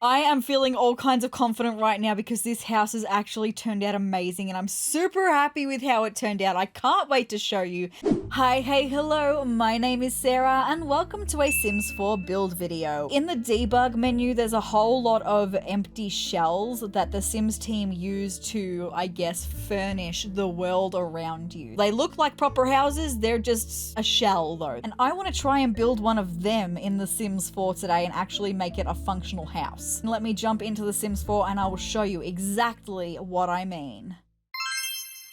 I am feeling all kinds of confident right now because this house has actually turned out amazing and I'm super happy with how it turned out. I can't wait to show you. Hi, hey, hello, my name is Sarah and welcome to a Sims 4 build video. In the debug menu, there's a whole lot of empty shells that the Sims team use to, I guess, furnish the world around you. They look like proper houses, they're just a shell though. And I want to try and build one of them in the Sims 4 today and actually make it a functional house. Let me jump into The Sims 4 and I will show you exactly what I mean.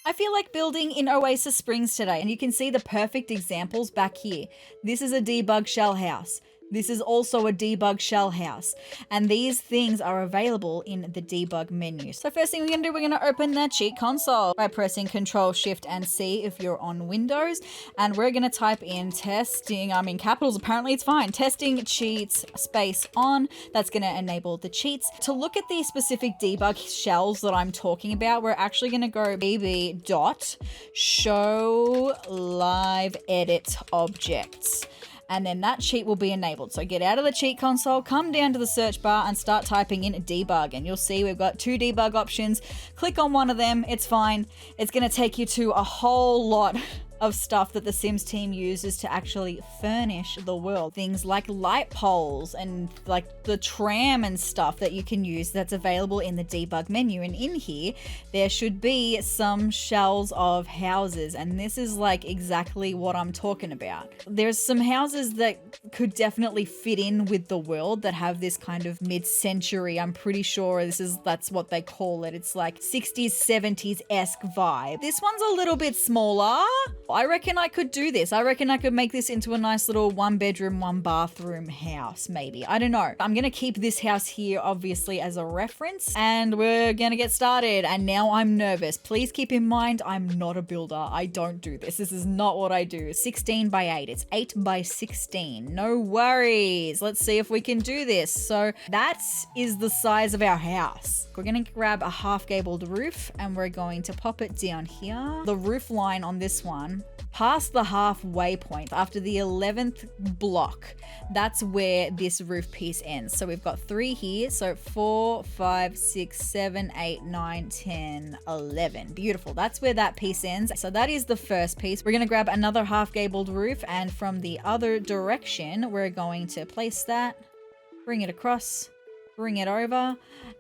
I feel like building in Oasis Springs today, and you can see the perfect examples back here. This is a debug shell house. This is also a debug shell house, and these things are available in the debug menu. So first thing we're gonna do, we're gonna open the cheat console by pressing Control Shift and C if you're on Windows, and we're gonna type in testing, I'm in capitals, apparently it's fine, testing cheats space on. That's gonna enable the cheats. To look at the specific debug shells that I'm talking about, we're actually gonna go bb dot show live edit objects. And then that cheat will be enabled. So get out of the cheat console, come down to the search bar and start typing in debug. And you'll see we've got two debug options. Click on one of them, it's fine. It's gonna take you to a whole lot of stuff that the Sims team uses to actually furnish the world. Things like light poles and like the tram and stuff that you can use that's available in the debug menu. And in here, there should be some shells of houses. And this is like exactly what I'm talking about. There's some houses that could definitely fit in with the world that have this kind of mid-century, I'm pretty sure that's what they call it. It's like 60s, 70s-esque vibe. This one's a little bit smaller. I reckon I could do this. I reckon I could make this into a nice little 1-bedroom, 1-bathroom house, maybe. I don't know. I'm gonna keep this house here, obviously, as a reference, and we're gonna get started. And now I'm nervous. Please keep in mind, I'm not a builder. I don't do this. This is not what I do. 16 by 8. It's 8 by 16. No worries. Let's see if we can do this. So that is the size of our house. We're gonna grab a half-gabled roof and we're going to pop it down here. The roof line on this one, past the halfway point, after the 11th block, that's where this roof piece ends. So we've got 3 here, so 4, 5, 6, 7, 8, 9, 10, 11. Beautiful, that's where that piece ends. So that is the first piece. We're gonna grab another half-gabled roof, and from the other direction, we're going to place that, bring it across, bring it over,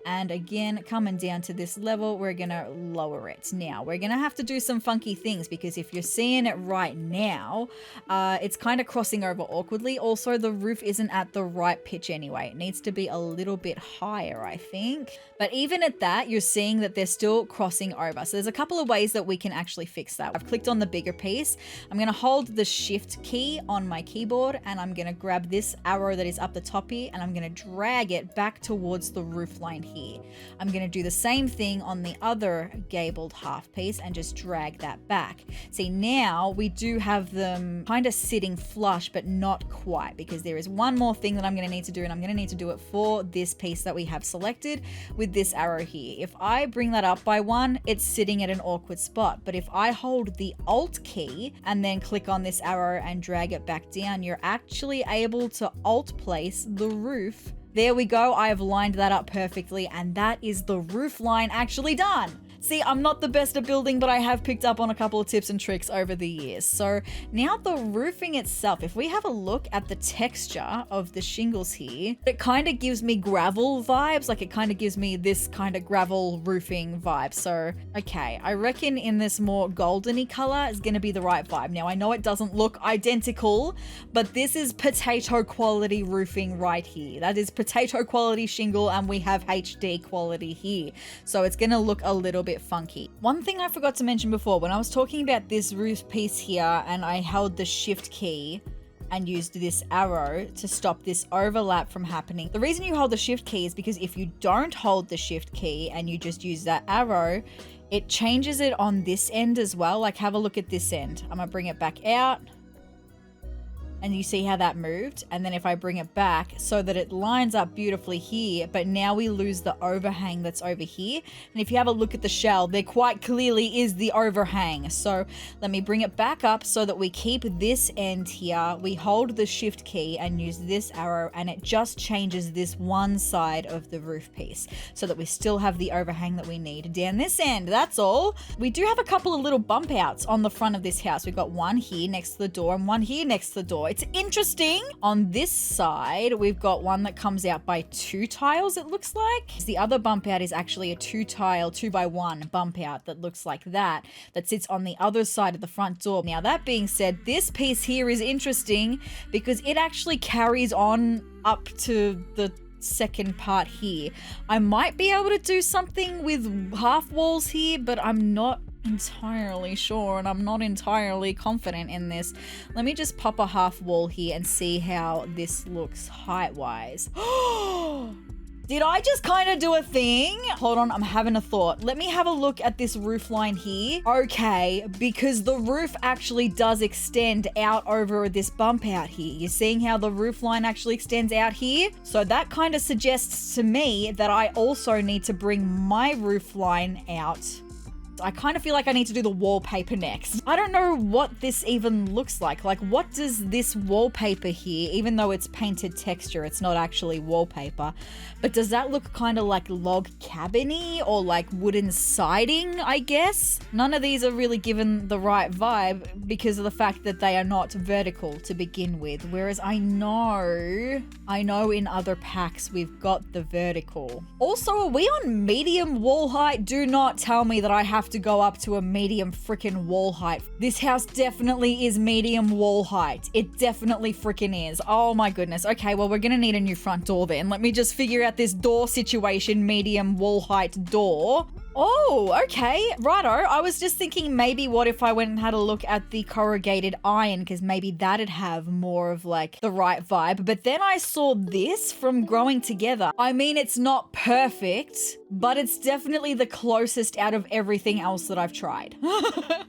and again, coming down to this level, we're gonna lower it. Now, we're gonna have to do some funky things because if you're seeing it right now, it's kind of crossing over awkwardly. Also, the roof isn't at the right pitch anyway. It needs to be a little bit higher, I think. But even at that, you're seeing that they're still crossing over. So there's a couple of ways that we can actually fix that. I've clicked on the bigger piece. I'm gonna hold the Shift key on my keyboard and I'm gonna grab this arrow that is up the top here and I'm gonna drag it back towards the roof line here. I'm going to do the same thing on the other gabled half piece and just drag that back. See, now we do have them kind of sitting flush, but not quite, because there is one more thing that I'm going to need to do, and I'm going to need to do it for this piece that we have selected with this arrow here. If I bring that up by 1, it's sitting at an awkward spot, but if I hold the Alt key and then click on this arrow and drag it back down, you're actually able to alt place the roof. There we go, I have lined that up perfectly, and that is the roof line actually done. See, I'm not the best at building, but I have picked up on a couple of tips and tricks over the years. So now the roofing itself, if we have a look at the texture of the shingles here, it kind of gives me gravel vibes. Like it kind of gives me this kind of gravel roofing vibe. So, okay, I reckon in this more goldeny color is going to be the right vibe. Now, I know it doesn't look identical, but this is potato quality roofing right here. That is potato quality shingle, and we have HD quality here. So it's going to look a little bit funky. One thing I forgot to mention before, when I was talking about this roof piece here and I held the Shift key and used this arrow to stop this overlap from happening. The reason you hold the Shift key is because if you don't hold the Shift key and you just use that arrow, it changes it on this end as well. Like have a look at this end. I'm gonna bring it back out. And you see how that moved? And then if I bring it back so that it lines up beautifully here, but now we lose the overhang that's over here. And if you have a look at the shell, there quite clearly is the overhang. So let me bring it back up so that we keep this end here. We hold the shift key and use this arrow, and it just changes this one side of the roof piece so that we still have the overhang that we need down this end. That's all. We do have a couple of little bump outs on the front of this house. We've got one here next to the door and one here next to the door. It's interesting. On this side, we've got one that comes out by 2 tiles, it looks like. The other bump out is actually a 2-tile, 2x1 bump out that looks like that sits on the other side of the front door. Now, that being said, this piece here is interesting because it actually carries on up to the second part here. I might be able to do something with half walls here, but I'm not entirely sure, and I'm not entirely confident in this. Let me just pop a half wall here and see how this looks height wise. Did I just kind of do a thing? Hold on, I'm having a thought. Let me have a look at this roof line here. Okay, because the roof actually does extend out over this bump out here. You're seeing how the roof line actually extends out here? So that kind of suggests to me that I also need to bring my roof line out. I kind of feel like I need to do the wallpaper next. I don't know what this even looks like. Like, what does this wallpaper here, even though it's painted texture, it's not actually wallpaper, but does that look kind of like log cabin-y or like wooden siding, I guess? None of these are really given the right vibe because of the fact that they are not vertical to begin with, whereas I know in other packs we've got the vertical. Also, are we on medium wall height? Do not tell me that I have to go up to a medium freaking wall height. This house definitely is medium wall height. It definitely freaking is. Oh my goodness. Okay, well, we're gonna need a new front door then. Let me just figure out this door situation. Medium wall height door. Oh, okay. Righto. I was just thinking maybe what if I went and had a look at the corrugated iron, because maybe that'd have more of like the right vibe. But then I saw this from Growing Together. I mean, it's not perfect, but it's definitely the closest out of everything else that I've tried.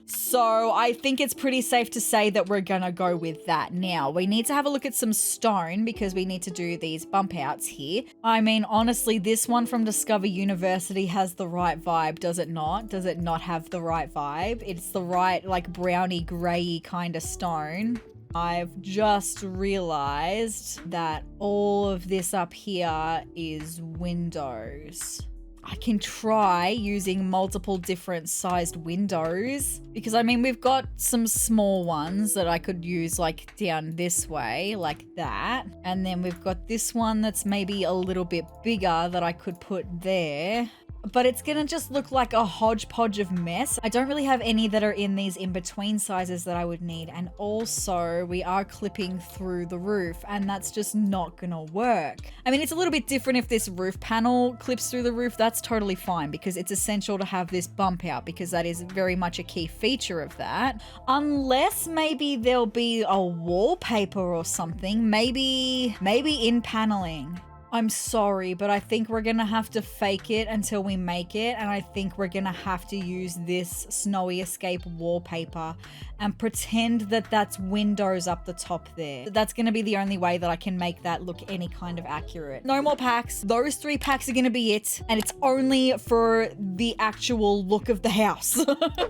So I think it's pretty safe to say that we're gonna go with that. Now, we need to have a look at some stone because we need to do these bump outs here. I mean, honestly, this one from Discover University has the right vibe, does it not? Does it not have the right vibe? It's the right, like, browny, grey kind of stone. I've just realized that all of this up here is windows. I can try using multiple different sized windows because I mean, we've got some small ones that I could use like down this way, like that. And then we've got this one that's maybe a little bit bigger that I could put there. But it's gonna just look like a hodgepodge of mess. I don't really have any that are in these in-between sizes that I would need. And also we are clipping through the roof and that's just not gonna work. I mean, it's a little bit different if this roof panel clips through the roof. That's totally fine because it's essential to have this bump out because that is very much a key feature of that. Unless maybe there'll be a wallpaper or something, maybe in paneling. I'm sorry, but I think we're gonna have to fake it until we make it, and I think we're gonna have to use this Snowy Escape wallpaper and pretend that that's windows up the top there. That's gonna be the only way that I can make that look any kind of accurate. No more packs. Those 3 packs are gonna be it, and it's only for the actual look of the house.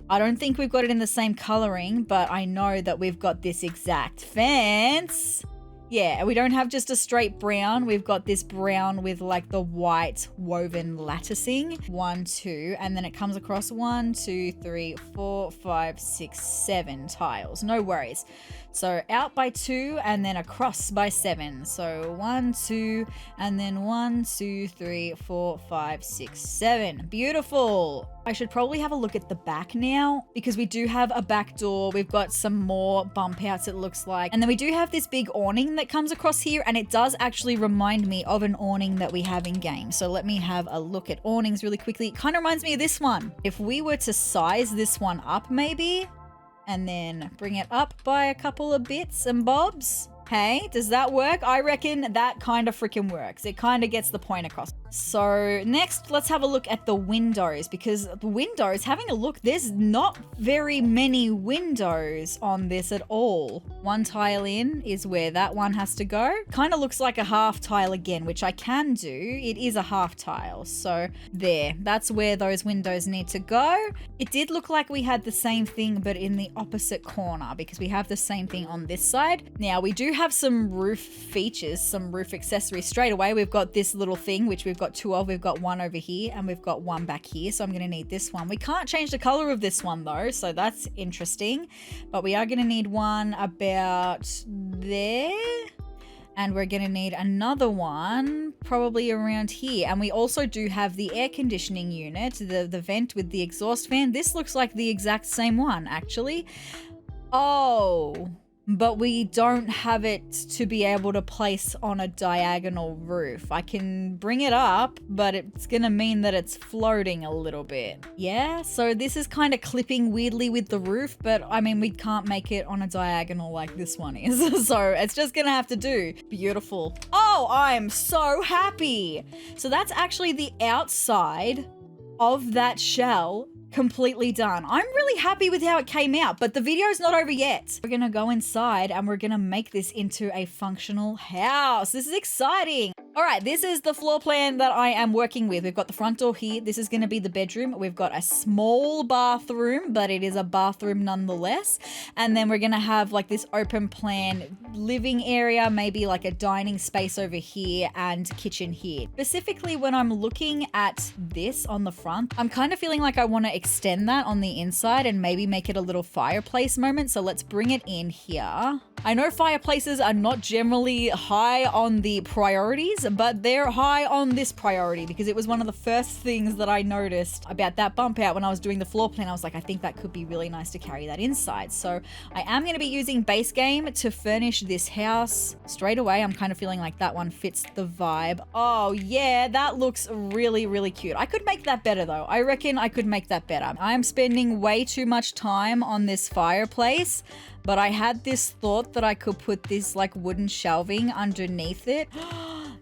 I don't think we've got it in the same coloring, but I know that we've got this exact fence. Yeah, we don't have just a straight brown. We've got this brown with like the white woven latticing. 1, 2, and then it comes across 1, 2, 3, 4, 5, 6, 7 tiles. No worries. So out by 2 and then across by 7. So 1, 2, and then 1, 2, 3, 4, 5, 6, 7. Beautiful. I should probably have a look at the back now because we do have a back door. We've got some more bump outs, it looks like. And then we do have this big awning that comes across here, and it does actually remind me of an awning that we have in game. So let me have a look at awnings really quickly. It kind of reminds me of this one. If we were to size this one up maybe, and then bring it up by a couple of bits and bobs. Hey, does that work? I reckon that kind of freaking works. It kind of gets the point across. So next, let's have a look at the windows, because the windows, having a look, there's not very many windows on this at all. One tile in is where that one has to go. Kind of looks like a half tile again, which I can do. It is a half tile. So there, that's where those windows need to go. It did look like we had the same thing, but in the opposite corner, because we have the same thing on this side. Now we do have some roof features, some roof accessories. Straight away, we've got this little thing, which we've got two of. We've got one over here and we've got one back here. So I'm going to need this one. We can't change the color of this one though. So that's interesting, but we are going to need one about there. And we're going to need another one probably around here. And we also do have the air conditioning unit, the vent with the exhaust fan. This looks like the exact same one actually. Oh, but we don't have it to be able to place on a diagonal roof. I can bring it up, but it's gonna mean that it's floating a little bit. Yeah, so this is kind of clipping weirdly with the roof, but I mean, we can't make it on a diagonal like this one is. So it's just gonna have to do. Beautiful. Oh, I'm so happy. So that's actually the outside of that shell completely done. I'm really happy with how it came out, but the video's not over yet. We're gonna go inside and we're gonna make this into a functional house. This is exciting. All right, this is the floor plan that I am working with. We've got the front door here. This is gonna be the bedroom. We've got a small bathroom, but it is a bathroom nonetheless. And then we're gonna have like this open plan living area, maybe like a dining space over here and kitchen here. Specifically, when I'm looking at this on the front, I'm kind of feeling like I wanna extend that on the inside and maybe make it a little fireplace moment. So let's bring it in here. I know fireplaces are not generally high on the priorities, but they're high on this priority because it was one of the first things that I noticed about that bump out when I was doing the floor plan. I was like, I think that could be really nice to carry that inside. So I am going to be using base game to furnish this house. Straight away, I'm kind of feeling like that one fits the vibe. Oh yeah, that looks really, really cute. I could make that better though. I reckon I could make that better. I am spending way too much time on this fireplace, but I had this thought that I could put this like wooden shelving underneath it.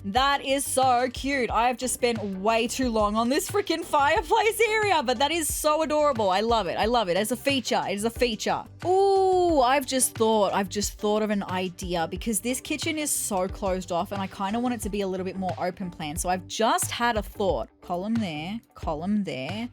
That is so cute. I've just spent way too long on this freaking fireplace area, but that is so adorable. I love it. I love it as a feature. It is a feature. Ooh, I've just thought of an idea because this kitchen is so closed off and I kind of want it to be a little bit more open plan. So I've just had a thought. Column there.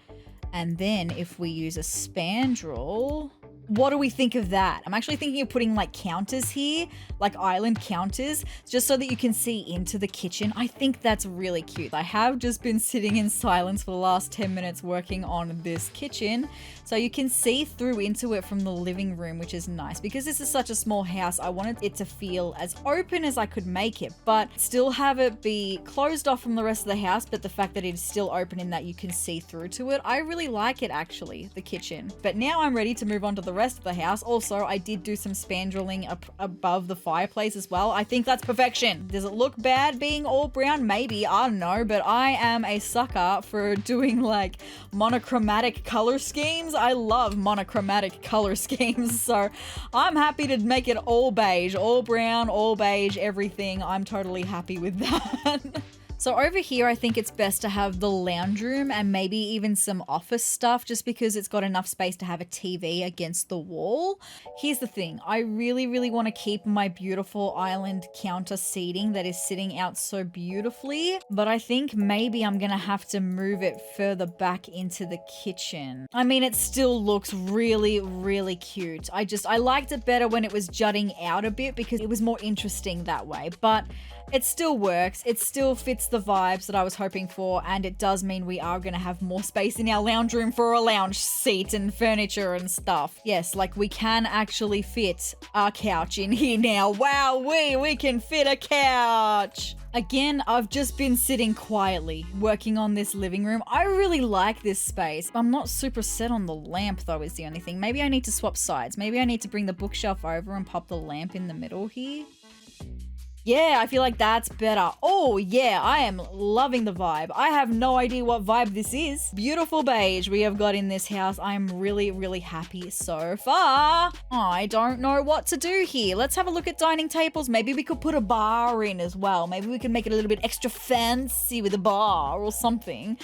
And then if we use a spandrel, what do we think of that? I'm actually thinking of putting like counters here, like island counters, just so that you can see into the kitchen. I think that's really cute. I have just been sitting in silence for the last 10 minutes working on this kitchen, so you can see through into it from the living room, which is nice. Because this is such a small house, I wanted it to feel as open as I could make it, but still have it be closed off from the rest of the house, but the fact that it is still open in that you can see through to it. I really like it actually, the kitchen. But now I'm ready to move on to the rest of the house. Also, I did do some spandreling up above the fireplace as well. I think that's perfection. Does it look bad being all brown? Maybe, I don't know, but I am a sucker for doing like monochromatic color schemes. I love monochromatic color schemes, so I'm happy to make it all beige, all brown, all beige, everything. I'm totally happy with that. So over here, I think it's best to have the lounge room and maybe even some office stuff just because it's got enough space to have a TV against the wall. Here's the thing. I really, really want to keep my beautiful island counter seating that is sitting out so beautifully, but I think maybe I'm going to have to move it further back into the kitchen. I mean, it still looks really, really cute. I liked it better when it was jutting out a bit because it was more interesting that way, but it still works. It still fits the vibes that I was hoping for, and it does mean we are going to have more space in our lounge room for a lounge seat and furniture and stuff. Yes, like we can actually fit our couch in here now. Wow, we can fit a couch. Again, I've just been sitting quietly working on this living room. I really like this space. I'm not super set on the lamp though is the only thing. Maybe I need to swap sides. Maybe I need to bring the bookshelf over and pop the lamp in the middle here. Yeah, I feel like that's better. Oh yeah, I am loving the vibe. I have no idea what vibe this is. Beautiful beige we have got in this house. I'm really, really happy so far. I don't know what to do here. Let's have a look at dining tables. Maybe we could put a bar in as well. Maybe we can make it a little bit extra fancy with a bar or something.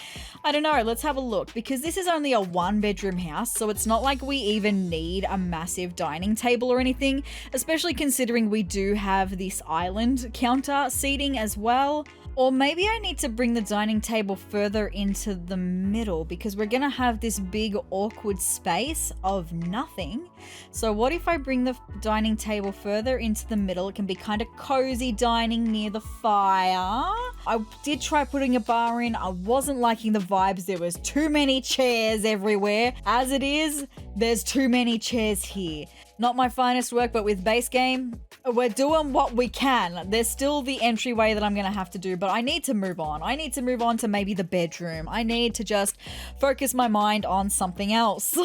I don't know. Let's have a look, because this is only a 1-bedroom house, so it's not like we even need a massive dining table or anything, especially considering we do have this island counter seating as well. Or maybe I need to bring the dining table further into the middle, because we're gonna have this big awkward space of nothing. So what if I bring the dining table further into the middle? It can be kind of cozy dining near the fire. I did try putting a bar in. I wasn't liking the vibes. There was too many chairs everywhere. As it is, there's too many chairs here. Not my finest work, but with base game, we're doing what we can. There's still the entryway that I'm going to have to do, but I need to move on. I need to move on to maybe the bedroom. I need to just focus my mind on something else.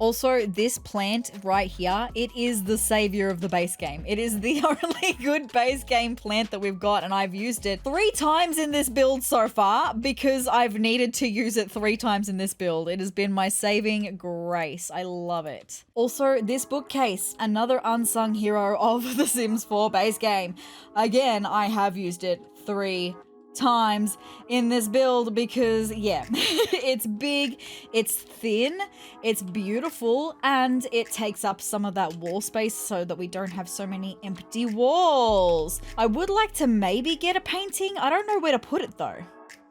Also, this plant right here, it is the savior of the base game. It is the only good base game plant that we've got, and I've used it 3 times in this build so far because I've needed to use it 3 times in this build. It has been my saving grace. I love it. Also, this bookcase, another unsung hero of the Sims 4 base game. Again, I have used it 3 times in this build because yeah, it's big, it's thin, it's beautiful, and it takes up some of that wall space so that we don't have so many empty walls. I would like to maybe get a painting. I don't know where to put it though.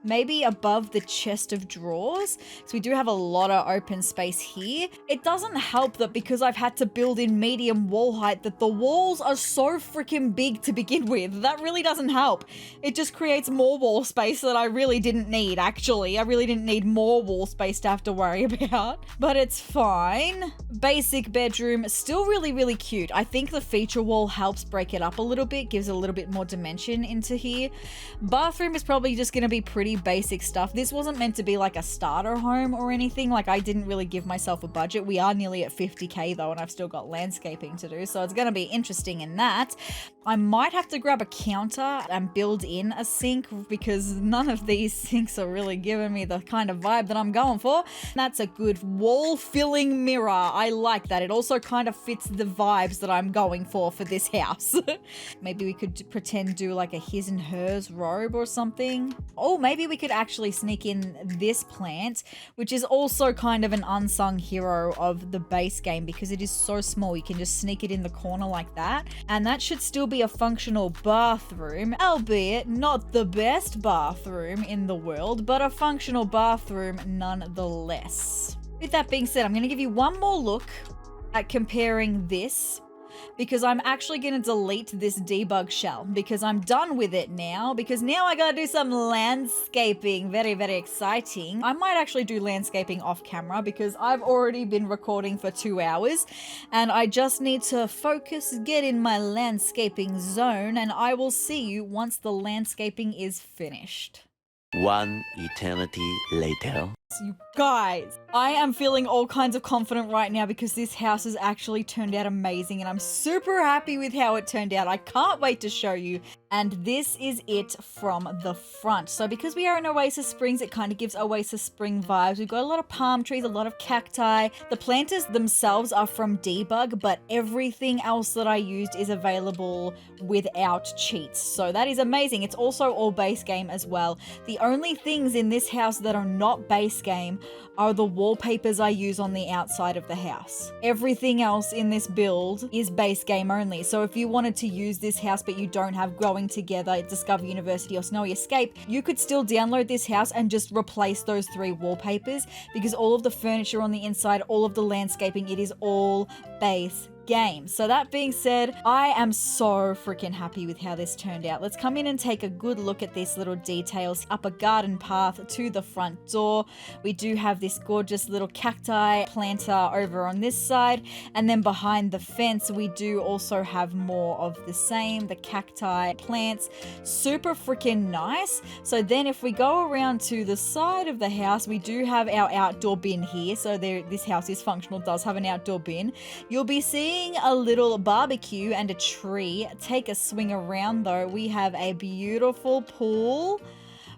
Maybe above the chest of drawers, because we do have a lot of open space here. It doesn't help that because I've had to build in medium wall height that the walls are so freaking big to begin with. That really doesn't help. It just creates more wall space that I really didn't need, actually. I really didn't need more wall space to have to worry about, but it's fine. Basic bedroom, still really, really cute. I think the feature wall helps break it up a little bit, gives a little bit more dimension into here. Bathroom is probably just going to be pretty basic stuff. This wasn't meant to be like a starter home or anything. Like, I didn't really give myself a budget. We are nearly at 50k though, and I've still got landscaping to do, so it's going to be interesting in that. I might have to grab a counter and build in a sink because none of these sinks are really giving me the kind of vibe that I'm going for. That's a good wall filling mirror. I like that. It also kind of fits the vibes that I'm going for this house. Maybe we could pretend do like a his and hers robe or something. Oh, maybe we could actually sneak in this plant, which is also kind of an unsung hero of the base game because it is so small. You can just sneak it in the corner like that, and that should still be a functional bathroom, albeit not the best bathroom in the world, but a functional bathroom nonetheless. With that being said, I'm going to give you one more look at comparing this, because I'm actually going to delete this debug shell because I'm done with it now, because now I got to do some landscaping. Very, very exciting. I might actually do landscaping off camera because I've already been recording for 2 hours and I just need to focus, get in my landscaping zone, and I will see you once the landscaping is finished. One eternity later. You guys, I am feeling all kinds of confident right now because this house has actually turned out amazing and I'm super happy with how it turned out. I can't wait to show you. And this is it from the front. So because we are in Oasis Springs, it kind of gives Oasis Spring vibes. We've got a lot of palm trees, a lot of cacti. The planters themselves are from Debug, but everything else that I used is available without cheats. So that is amazing. It's also all base game as well. The only things in this house that are not base game are the wallpapers I use on the outside of the house. Everything else in this build is base game only. So if you wanted to use this house but you don't have Growing Together, Discover University or Snowy Escape, you could still download this house and just replace those 3 wallpapers because all of the furniture on the inside, all of the landscaping, it is all base game. So that being said, I am so freaking happy with how this turned out. Let's come in and take a good look at these little details. Up a garden path to the front door. We do have this gorgeous little cacti planter over on this side, and then behind the fence we do also have more of the same, the cacti plants. Super freaking nice. So then if we go around to the side of the house, we do have our outdoor bin here. So this house is functional, does have an outdoor bin. You'll be seeing having a little barbecue and a tree. Take a swing around though. We have a beautiful pool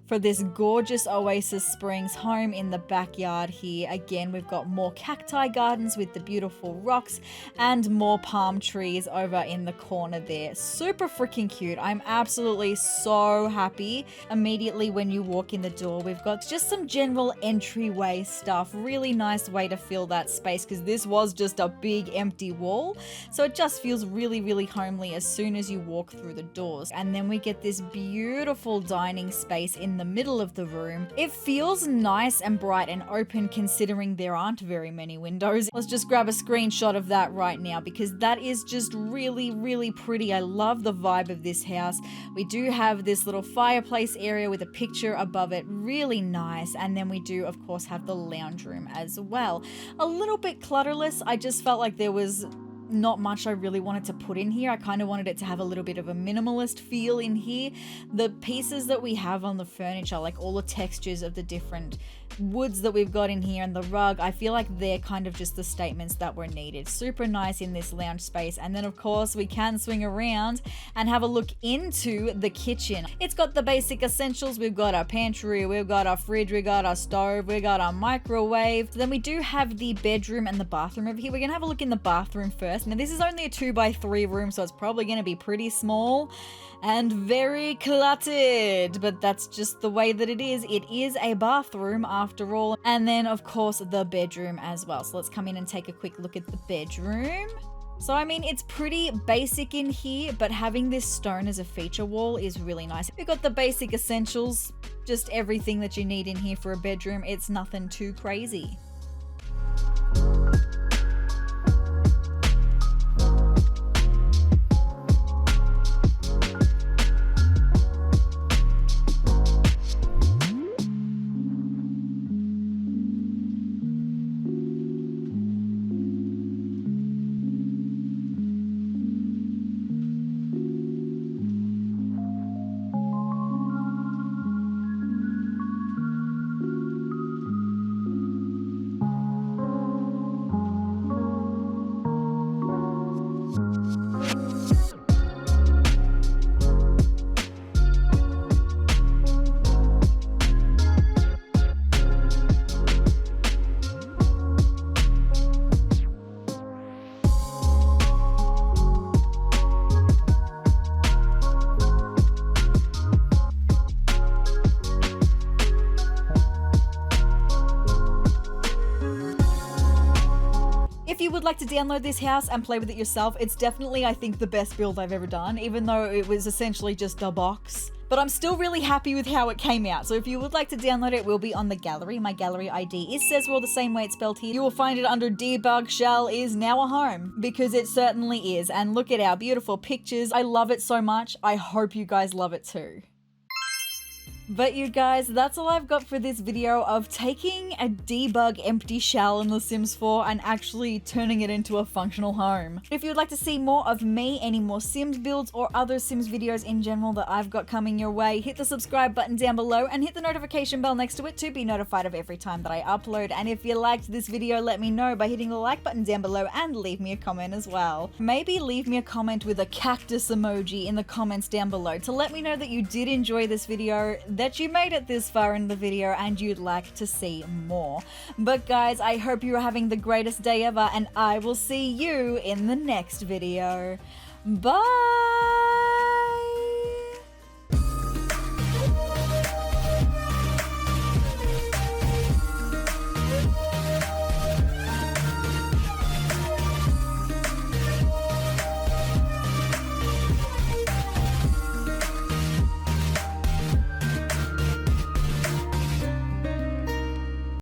for this gorgeous Oasis Springs home in the backyard here. Again, we've got more cacti gardens with the beautiful rocks and more palm trees over in the corner there. Super freaking cute. I'm absolutely so happy. Immediately when you walk in the door, we've got just some general entryway stuff. Really nice way to fill that space because this was just a big empty wall. So it just feels really, really homely as soon as you walk through the doors. And then we get this beautiful dining space in the middle of the room. It feels nice and bright and open considering there aren't very many windows. Let's just grab a screenshot of that right now because that is just really, really pretty. I love the vibe of this house. We do have this little fireplace area with a picture above it. Really nice. And then we do, of course, have the lounge room as well. A little bit clutterless. I just felt like there was not much I really wanted to put in here. I kind of wanted it to have a little bit of a minimalist feel in here. The pieces that we have on the furniture, like all the textures of the different woods that we've got in here and the rug, I feel like they're kind of just the statements that were needed. Super nice in this lounge space. And then of course we can swing around and have a look into the kitchen. It's got the basic essentials. We've got our pantry, we've got our fridge, we got our stove, we got our microwave. Then we do have the bedroom and the bathroom over here. We're gonna have a look in the bathroom first. Now this is only a 2x3 room, so it's probably gonna be pretty small and very cluttered, but that's just the way that it is. It is a bathroom after all. And then of course the bedroom as well. So let's come in and take a quick look at the bedroom. So I mean, it's pretty basic in here, but having this stone as a feature wall is really nice. We've got the basic essentials, just everything that you need in here for a bedroom. It's nothing too crazy. If you would like to download this house and play with it yourself, it's definitely, I think, the best build I've ever done, even though it was essentially just a box. But I'm still really happy with how it came out. So if you would like to download it, it will be on the gallery. My gallery ID is sezrawrr, the same way it's spelled here. You will find it under Debug Shell is now a home, because it certainly is. And look at our beautiful pictures. I love it so much. I hope you guys love it too. But you guys, that's all I've got for this video of taking a debug empty shell in The Sims 4 and actually turning it into a functional home. If you'd like to see more of me, any more Sims builds or other Sims videos in general that I've got coming your way, hit the subscribe button down below and hit the notification bell next to it to be notified of every time that I upload. And if you liked this video, let me know by hitting the like button down below and leave me a comment as well. Maybe leave me a comment with a cactus emoji in the comments down below to let me know that you did enjoy this video, that you made it this far in the video and you'd like to see more. But guys, I hope you're having the greatest day ever and I will see you in the next video. Bye!